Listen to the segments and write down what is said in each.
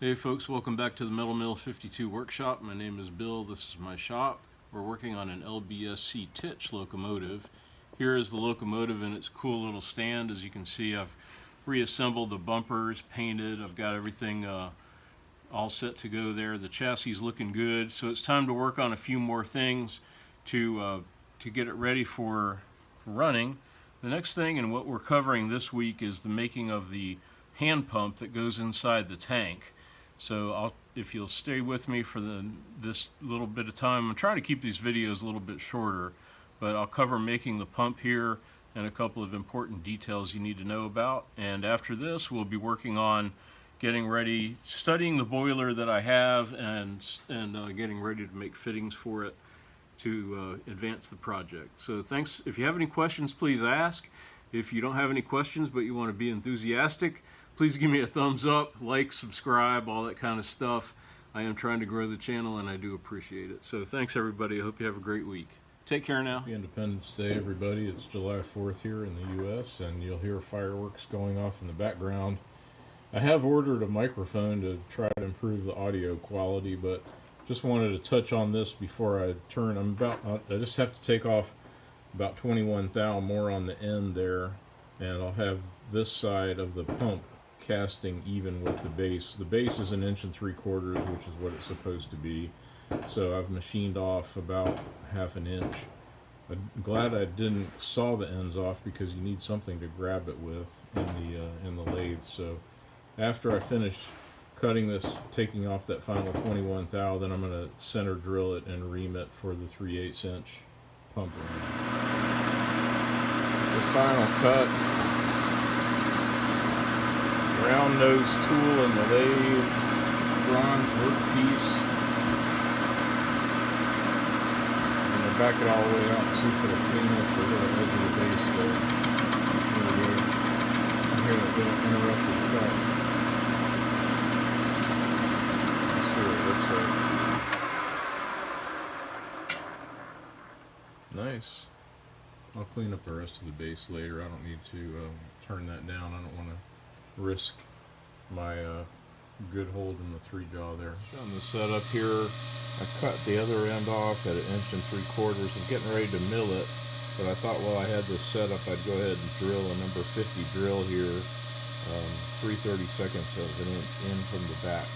Hey folks, welcome back to the Metal Mill 52 workshop. My name is Bill, this is my shop. We're working on an LBSC Tich locomotive. Here is the locomotive in its cool little stand. As you can see, I've reassembled the bumpers, painted, I've got everything all set to go there. The chassis is looking good, so it's time to work on a few more things to get it ready for running. The next thing and what we're covering this week is the making of the hand pump that goes inside the tank. So if you'll stay with me for this little bit of time, I'm trying to keep these videos a little bit shorter, but I'll cover making the pump here and a couple of important details you need to know about. And after this, we'll be working on getting ready, studying the boiler that I have, and getting ready to make fittings for it to advance the project. So thanks. If you have any questions, please ask. If you don't have any questions but you want to be enthusiastic, please give me a thumbs up, like, subscribe, all that kind of stuff. I am trying to grow the channel and I do appreciate it. So thanks everybody. I hope you have a great week. Take care now. Happy Independence Day, everybody. It's July 4th here in the U.S. and you'll hear fireworks going off in the background. I have ordered a microphone to try to improve the audio quality, but just wanted to touch on this before I turn. I just have to take off about 21 thou more on the end there, and I'll have this side of the pump casting even with the base. The base is 1 3/4 inches, which is what it's supposed to be. So I've machined off about 1/2 inch. I'm glad I didn't saw the ends off because you need something to grab it with in the lathe. So after I finish cutting this, taking off that final 21 thou, then I'm going to center drill it and ream it for the 3/8 inch pump ring. The final cut. Round nose tool in the lathe, bronze workpiece. I'm going to back it all the way out and see if it'll clean up the little edge of the base there. There we go. I hear that little interrupted cut. Let's see what it looks like. Nice. I'll clean up the rest of the base later. I don't need to turn that down. I don't want to risk my good hold in the 3-jaw there. On the setup here, I cut the other end off at 1 3/4 inches. I'm getting ready to mill it, but I thought while I had this set up, I'd go ahead and drill a number 50 drill here, 3/32 of an inch in from the back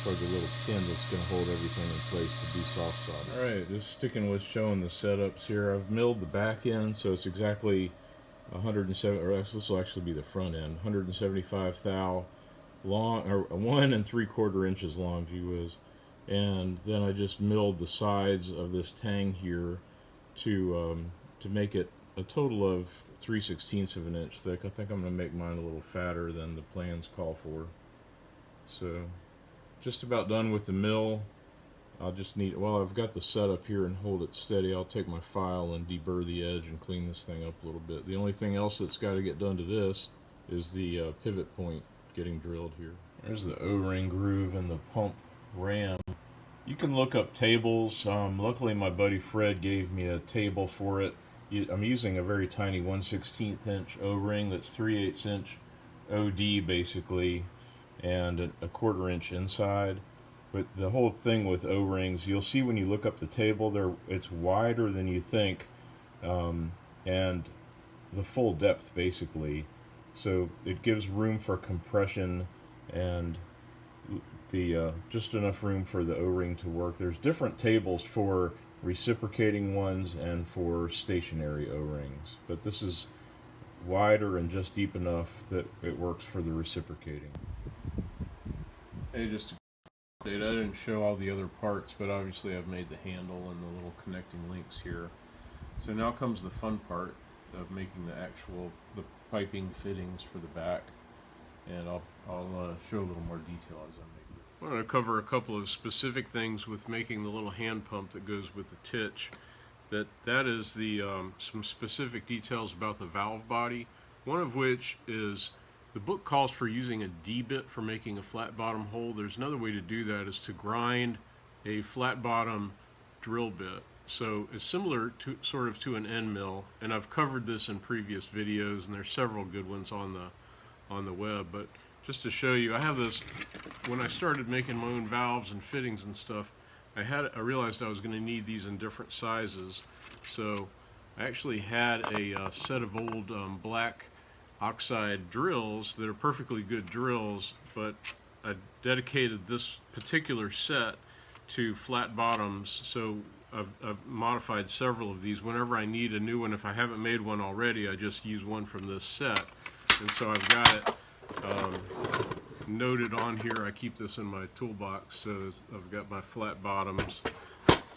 for the little pin that's going to hold everything in place to be soft soldered. Alright, just sticking with showing the setups here. I've milled the back end, so it's exactly 107, or this will actually be the front end, 175 thou long, or 1 3/4 inches long, gee whiz. And then I just milled the sides of this tang here to make it a total of 3/16 of an inch thick. I think I'm going to make mine a little fatter than the plans call for. So just about done with the mill. I'll just need, well, I've got the setup here and hold it steady. I'll take my file and deburr the edge and clean this thing up a little bit. The only thing else that's got to get done to this is the pivot point getting drilled here. There's the O-ring groove and the pump ram. You can look up tables. Luckily my buddy Fred gave me a table for it. I'm using a very tiny 1/16 inch O-ring that's 3/8 inch OD basically, and a 1/4 inch inside. But the whole thing with O-rings, you'll see when you look up the table, it's wider than you think, and the full depth basically. So it gives room for compression and just enough room for the O-ring to work. There's different tables for reciprocating ones and for stationary O-rings, but this is wider and just deep enough that it works for the reciprocating. Hey, just I didn't show all the other parts, but obviously I've made the handle and the little connecting links here. So now comes the fun part of making the piping fittings for the back, and I'll show a little more detail as I make it. I want to cover a couple of specific things with making the little hand pump that goes with the Tich. That is some specific details about the valve body, one of which is the book calls for using a D-bit for making a flat bottom hole. There's another way to do that, is to grind a flat bottom drill bit. So it's similar to sort of to an end mill, and I've covered this in previous videos, and there's several good ones on the web. But just to show you, I have this when I started making my own valves and fittings and stuff, I realized I was going to need these in different sizes. So I actually had a set of old black oxide drills that are perfectly good drills, but I dedicated this particular set to flat bottoms. So I've modified several of these. Whenever I need a new one, if I haven't made one already, I just use one from this set. And so I've got it noted on here. I keep this in my toolbox, so I've got my flat bottoms.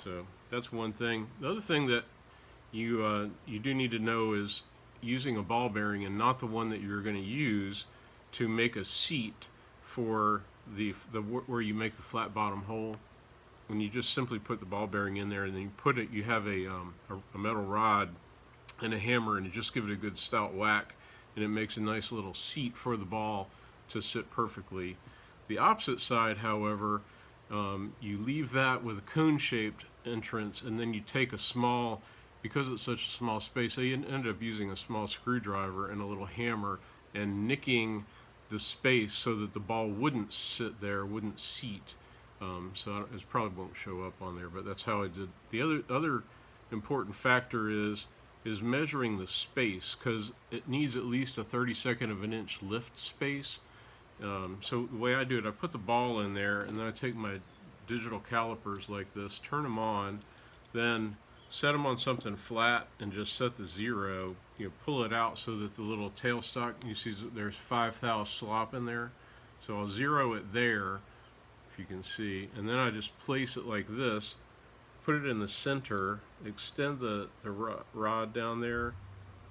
So that's one thing. The other thing that you do need to know is using a ball bearing, and not the one that you're going to use, to make a seat for the where you make the flat bottom hole. When you just simply put the ball bearing in there, and then you have a metal rod and a hammer, and you just give it a good stout whack, and it makes a nice little seat for the ball to sit perfectly. The opposite side, however, you leave that with a cone-shaped entrance, and then you take a small, because it's such a small space, I ended up using a small screwdriver and a little hammer and nicking the space so that the ball wouldn't sit there, wouldn't seat. So it probably won't show up on there, but that's how I did. The other important factor is measuring the space, because it needs at least a 32nd of an inch lift space. So the way I do it, I put the ball in there, and then I take my digital calipers like this, turn them on, then set them on something flat and just set the 0. Pull it out so that the little tailstock, you see there's 5 thou slop in there. So I'll 0 it there, if you can see, and then I just place it like this, put it in the center, extend the rod down there,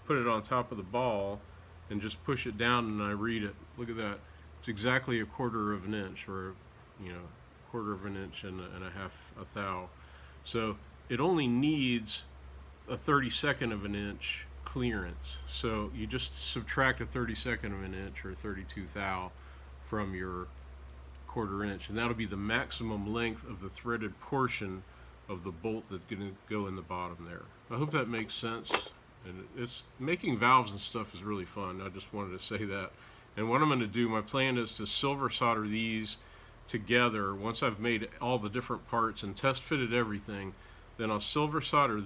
put it on top of the ball, and just push it down, and I read it. Look at that. It's exactly a 1/4 of an inch, or 1/4 of an inch and a half a thou. So it only needs a 32nd of an inch clearance. So you just subtract a 32nd of an inch, or 32 thou, from your 1/4 inch, and that'll be the maximum length of the threaded portion of the bolt that's going to go in the bottom there. I hope that makes sense. And it's making valves and stuff is really fun. I just wanted to say that. And what I'm going to do, my plan is to silver solder these together. Once I've made all the different parts and test fitted everything, then I'll silver solder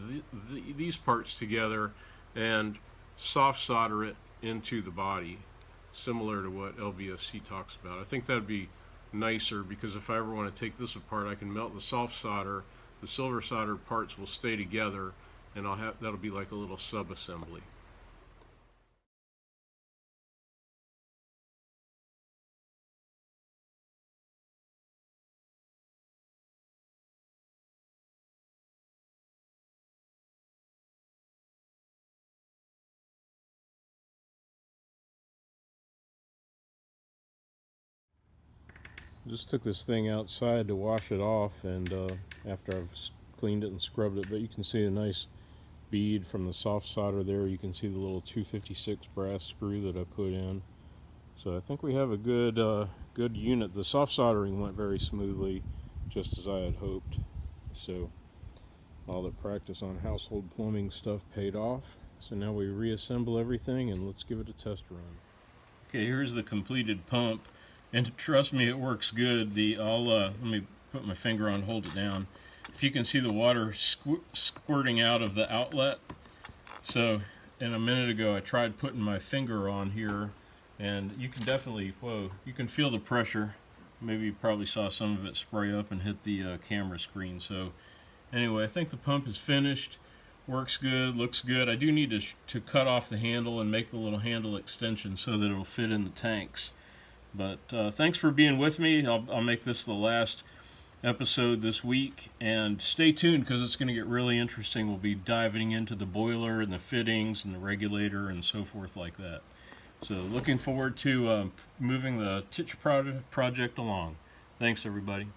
these parts together and soft solder it into the body, similar to what LBSC talks about. I think that'd be nicer, because if I ever want to take this apart, I can melt the soft solder, the silver soldered parts will stay together, and that'll be like a little sub-assembly. Just took this thing outside to wash it off, and after I've cleaned it and scrubbed it, but you can see a nice bead from the soft solder there. You can see the little 256 brass screw that I put in. So I think we have a good unit. The soft soldering went very smoothly, just as I had hoped. So all the practice on household plumbing stuff paid off. So now we reassemble everything, and let's give it a test run. Okay, here's the completed pump. And trust me, it works good. Let me put my finger on, hold it down. If you can see the water squirting out of the outlet. So, and a minute ago I tried putting my finger on here, and you can definitely, you can feel the pressure. Maybe you probably saw some of it spray up and hit the camera screen. So anyway, I think the pump is finished. Works good, looks good. I do need to cut off the handle and make the little handle extension so that it'll fit in the tanks. But thanks for being with me. I'll make this the last episode this week, and stay tuned, because it's going to get really interesting. We'll be diving into the boiler and the fittings and the regulator and so forth like that. So looking forward to moving the Tich project along. Thanks, everybody.